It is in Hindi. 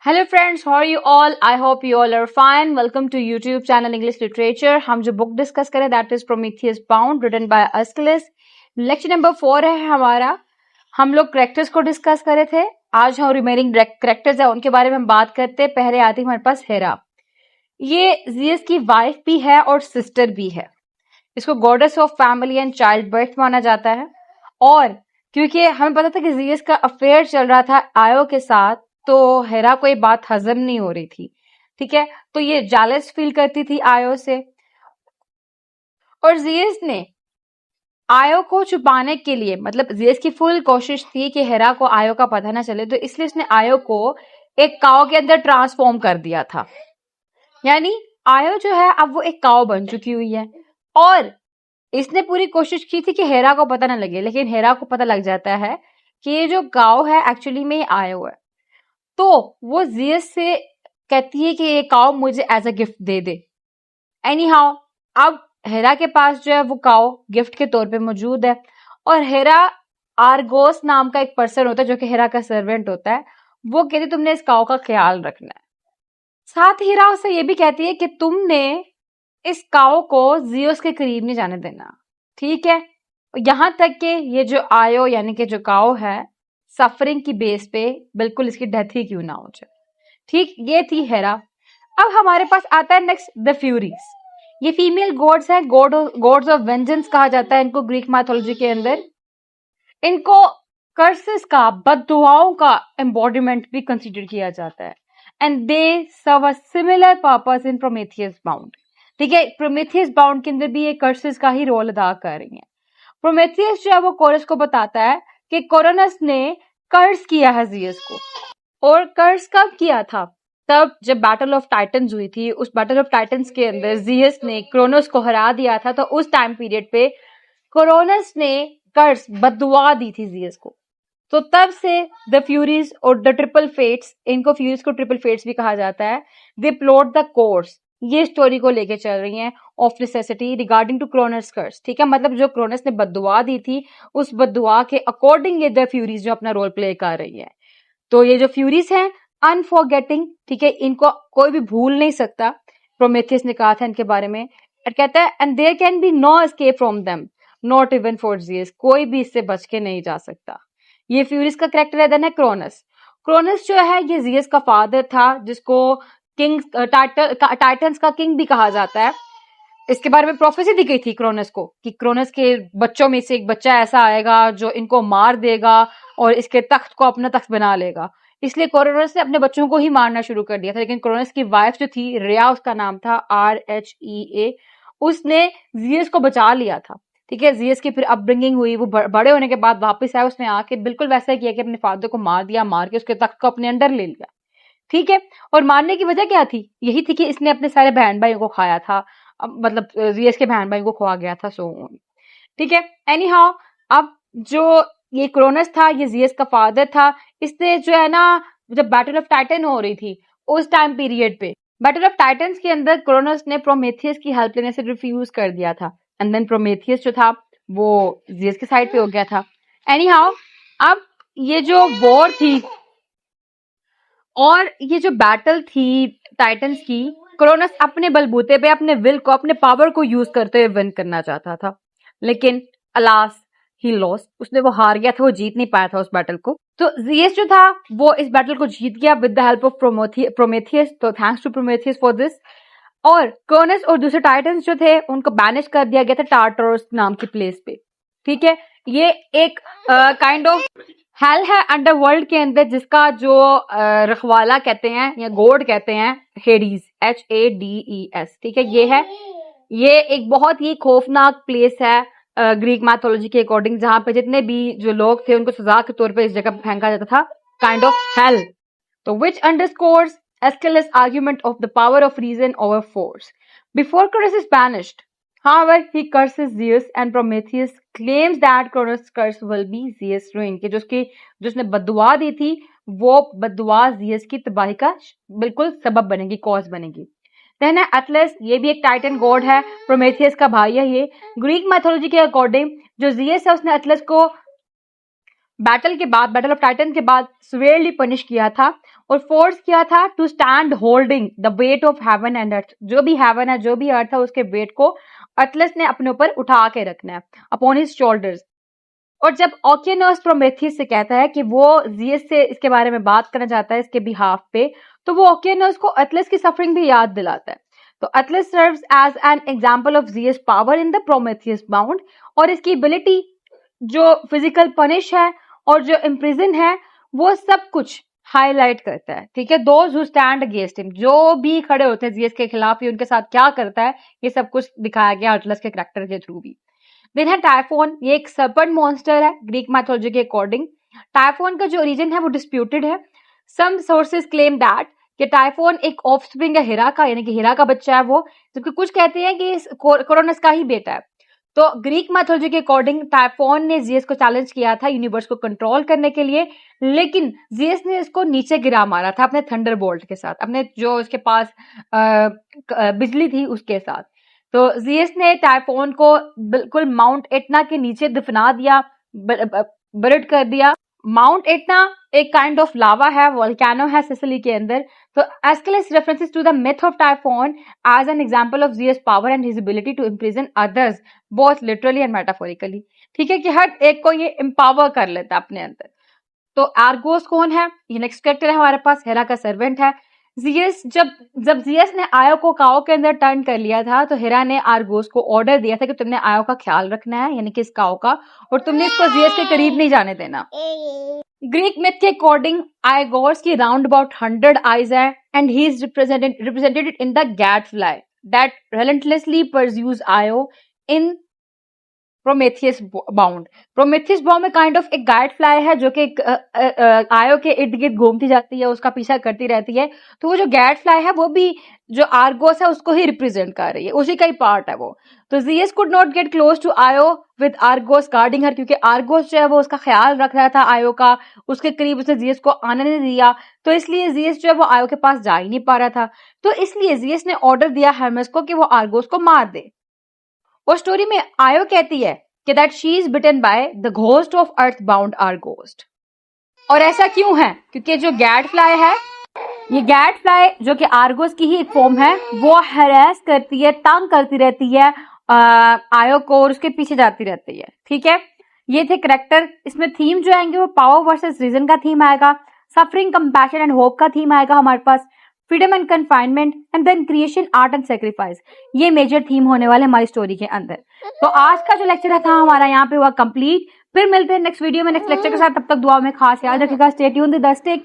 Hello friends, how are you all? I hope you all are fine. Welcome to YouTube channel English Literature. हम जो बुक डिस्कस करें that is Prometheus Bound written by Aeschylus. Lecture number 4 है हमारा. हम लोग करेक्टर्स को डिस्कस करे थे. आज हम रिमेनिंग करेक्टर्स है उनके बारे में हम बात करते हैं. पहले आती है हमारे पास हेरा. ये जियस की वाइफ भी है और सिस्टर भी है. इसको goddess of family and child birth माना जाता है. और क्योंकि हमें पता था कि जियस का अफेयर चल रहा था आयो के साथ, तो हेरा को ये बात हजम नहीं हो रही थी. ठीक है, तो ये जेलस फील करती थी आयो से. और जियस ने आयो को छुपाने के लिए, मतलब जियस की फुल कोशिश थी कि हेरा को आयो का पता ना चले, तो इसलिए उसने आयो को एक काव के अंदर ट्रांसफॉर्म कर दिया था. यानी आयो जो है अब वो एक काव बन चुकी हुई है. और इसने पूरी कोशिश की थी कि हेरा को पता ना लगे, लेकिन हेरा को पता लग जाता है कि ये जो काव है एक्चुअली में आयो है. तो वो जियस से कहती है कि ये काव मुझे एज अ गिफ्ट दे दे. एनी हाउ अब हेरा के पास जो है वो काव गिफ्ट के तौर पे मौजूद है. और हेरा आर्गोस नाम का एक पर्सन होता है जो कि हेरा का सर्वेंट होता है. वो कहती तुमने इस काव का ख्याल रखना है. साथ ही हेरा उससे ये भी कहती है कि तुमने इस काव को जियोस के करीब नहीं जाने देना. ठीक है, यहां तक कि ये जो आयो यानी कि जो काव है सफरिंग की बेस पे बिल्कुल इसकी डेथ ही क्यों ना हो जाए. ठीक, ये थी हेरा. अब हमारे पास आता है नेक्स्ट द फ्यूरीज. ये फीमेल गॉड्स है, गॉड्स ऑफ वेंजेंस कहा जाता है इनको ग्रीक माइथोलॉजी के अंदर. इनको कर्सेस का, बद्दुआओं का एम्बॉडीमेंट भी कंसीडर किया जाता है. And they serve a similar purpose in Prometheus Bound. ठीक है, प्रोमेथियस बाउंड के अंदर भी ये कर्सेस का ही रोल अदा कर रही हैं. प्रोमेथियस जो है वो कोरस को बताता है कि कोरोनस ने कर्स किया है जियस को. और कर्स कब किया था? तब जब बैटल ऑफ टाइटन्स हुई थी. उस बैटल ऑफ टाइटन्स के अंदर जियस ने क्रोनोस को हरा दिया था. तो उस टाइम पीरियड पे कोरोनस ने कर्स, बद्दुआ दी थी जियस को. तो तब से द फ्यूरीज और द ट्रिपल फेट्स, इनको फ्यूरीज को ट्रिपल फेट्स भी कहा जाता है, दे प्लॉट द कोर्स. ये स्टोरी को लेके चल रही हैं of necessity regarding to Cronus curse. ठीक है, मतलब जो क्रोनस ने बद्दुआ दी थी उस बद्दुआ के अकॉर्डिंग ये द फ्यूरीज जो अपना रोल प्ले कर रही है. तो ये जो फ्यूरीज हैं अनफॉरगेटिंग, ठीक है, इनको कोई भी भूल नहीं सकता. प्रोमेथियस ने कहा था इनके बारे में, और कहता है and there can be no escape from them, not even for Zeus. कोई भी इससे बच के नहीं जा सकता. ये फ्यूरीज का कैरेक्टर है क्रोनस. क्रोनस जो है ये जियस का फादर था, जिसको किंग टाइटन्स का किंग भी कहा जाता है. इसके बारे में प्रोफेसी दी गई थी क्रोनस को कि क्रोनस के बच्चों में से एक बच्चा ऐसा आएगा जो इनको मार देगा और इसके तख्त को अपना तख्त बना लेगा. इसलिए क्रोनस ने अपने बच्चों को ही मारना शुरू कर दिया था. लेकिन क्रोनस की वाइफ जो थी, रिया उसका नाम था, RHEA, उसने जियस को बचा लिया था. ठीक है, जियस की फिर अपब्रिंगिंग हुई, वो बड़े होने के बाद वापस आया, उसने आके बिल्कुल वैसा किया कि अपने फादर को मार दिया, मार के उसके तख्त को अपने अंडर ले लिया. ठीक है, और मारने की वजह क्या थी? यही थी कि इसने अपने सारे बहन भाइयों को खाया था. मतलब जियस के बहन भाइयों को खवा गया था. सो ठीक है, एनी हाउ अब जो ये क्रोनस था ये जियस का फादर था. इसने जो है ना, जब बैटल ऑफ टाइटन हो रही थी उस टाइम पीरियड पे, बैटल ऑफ टाइटन्स के अंदर क्रोनस ने प्रोमेथियस की हेल्प लेने से रिफ्यूज कर दिया था. एंड देन प्रोमेथियस जो था वो जियस के साइड पे हो गया था. एनी हाउ अब ये जो वॉर थी और ये जो बैटल थी टाइटन्स की, क्रोनस अपने बलबूते पे, अपने विल को, अपने पावर को यूज करते हुए विन करना चाहता था. लेकिन अलास ही लॉस्ट. उसने वो हार गया था, वो जीत नहीं पाया था उस बैटल को. तो जियस जो था वो इस बैटल को जीत गया with the help of Prometheus. तो thanks to Prometheus for this. और क्रोनस और दूसरे टाइटन्स जो थे उनको बैनिश कर दिया गया था टार्टरोस नाम की प्लेस पे. ठीक है, ये एक काइंड ऑफ हेल है अंडर वर्ल्ड के अंदर, जिसका जो रखवाला कहते हैं या गॉड कहते हैं, हेडीज, HADES. ठीक है, ये है, ये एक बहुत ही खौफनाक प्लेस है ग्रीक मैथोलॉजी के अकॉर्डिंग, जहां पे जितने भी जो लोग थे उनको सजा के तौर पे इस जगह फेंका जाता था, काइंड ऑफ हेल. तो विच underscores Aeschylus' argument of the power of reason over force. Before Cronos is banished, however, he curses Zeus, and Prometheus claims that Cronos' curse will be Zeus' ruin. कि जो उसने बद्दुआ दी थी वो बद्दुआ जियस की तबाही का बिल्कुल सबब बनेगी, कॉज बनेगी. देन है एटलस. ये भी एक टाइटन गॉड है, प्रोमेथियस का भाई है. ये ग्रीक मैथोलॉजी के अकॉर्डिंग जो जियस है उसने एटलस को बैटल के बाद, बैटल ऑफ टाइटन के बाद सिवियरली पनिश किया था और फोर्स किया था to stand holding the weight of heaven and earth. जो भी हेवन है, जो भी अर्थ है, उसके वेट को अटलस ने अपने ऊपर उठा के रखना है, अपॉन हिज शोल्डर्स। और जब ओकेनोस प्रोमेथियस से कहता है कि वो जीएस से इसके बारे में बात करना चाहता है इसके बिहाफ पे, तो वो ओकेनोस को अटलस की सफरिंग भी याद दिलाता है। तो Atlas serves as an example of Zeus power in the Prometheus Bound, और इसकी एबिलिटी जो फिजिकल पनिश है और जो इम्प्रिजन है, वो सब कुछ हाईलाइट करता है। ठीक है, those who stand against him, जो भी खड़े होते हैं जीएस के खिलाफ, ये उनके साथ क्या करता है, ये सब कुछ दिखाया गया अटलस के कैरेक्टर के थ्रू भी। देन है टाइफोन, ये एक सर्पेंट मॉन्स्टर है ग्रीक मैथोलॉजी के अकॉर्डिंग। टाइफोन का जो ओरिजिन है वो डिस्प्यूटेड है। सम सोर्सेज क्लेम दैट कि टाइफोन एक ऑफस्प्रिंग है हिरा का, यानी कि हिरा का बच्चा है वो, जबकि कुछ कहते हैं कि क्रोनस का ही बेटा है। तो ग्रीक मैथोलॉजी के अकॉर्डिंग टाइफोन ने जीएस को चैलेंज किया था यूनिवर्स को कंट्रोल करने के लिए, लेकिन जीएस ने इसको नीचे गिरा मारा था अपने थंडरबोल्ट के साथ, अपने जो उसके पास बिजली थी उसके साथ। तो जीएस ने टाइफोन को बिल्कुल माउंट एटना के नीचे दफना दिया, बर्ड कर दिया। माउंट एटना एक काइंड ऑफ लावा है, वोल्केनो है सिसिली के अंदर। तो Aeschylus references to the myth of Typhon as an example of Zeus power and his ability to imprison others both literally and metaphorically. ठीक है, कि हर एक को ये एम्पावर कर लेता है अपने अंदर। तो आर्गोस कौन है? ये नेक्स्ट कैरेक्टर है हमारे पास, हेरा का सर्वेंट है। जीएस जब जीएस ने आयो को काओ के अंदर टर्न कर लिया था, तो हेरा ने आर्गोस को ऑर्डर दिया था कि तुमने आयो का ख्याल रखना है, यानी कि इस काओ का, और तुमने इसको जीएस के करीब नहीं जाने देना। ग्रीक मिथ के अकॉर्डिंग आर्गोस की राउंड अबाउट 100 आईज है, and he is represented in the gadfly that relentlessly pursues Io in Prometheus Bound. Prometheus Bound में काइंड ऑफ एक गाइड फ्लाई है जो कि आयो के इर्द गिर्द घूमती जाती है, उसका पीछा करती रहती है। तो वो जो गाइड फ्लाई है वो भी जो आर्गोस है उसको ही रिप्रेजेंट कर रही है, उसी का ही पार्ट है वो। तो Zeus could not get close to Io with Argos guarding her, क्योंकि आर्गोस जो है वो उसका ख्याल रख रहा था आयो का, उसके करीब उसने जीएस को आने नहीं दिया। तो इसलिए जीएस जो है वो आयो के पास जा ही नहीं पा रहा था। तो इसलिए जीएस ने ऑर्डर दिया हर्मेस को कि वो आर्गोस को मार दे। और स्टोरी में आयो कहती है कि that she is bitten by the ghost of earth bound Argus. और ऐसा क्यों है? क्योंकि जो गैड फ्लाई है, ये गैड फ्लाई जो कि आर्गोस की ही एक फॉर्म है, वो हैरेस करती है, तंग करती रहती है आयो को, और उसके पीछे जाती रहती है। ठीक है, ये थे करेक्टर। इसमें थीम जो आएंगे वो पावर वर्सेस रीजन का थीम आएगा, सफरिंग, कंपैशन एंड होप का थीम आएगा हमारे पास, freedom and confinement, and then creation, art and sacrifice. ये मेजर थीम होने वाले हमारी स्टोरी के अंदर। तो आज का जो लेक्चर था हमारा यहाँ पे हुआ कंप्लीट। फिर मिलते हैं नेक्स्ट वीडियो में नेक्स्ट लेक्चर के साथ। तब तक दुआ में खास याद रखिएगा। Stay tuned, the stay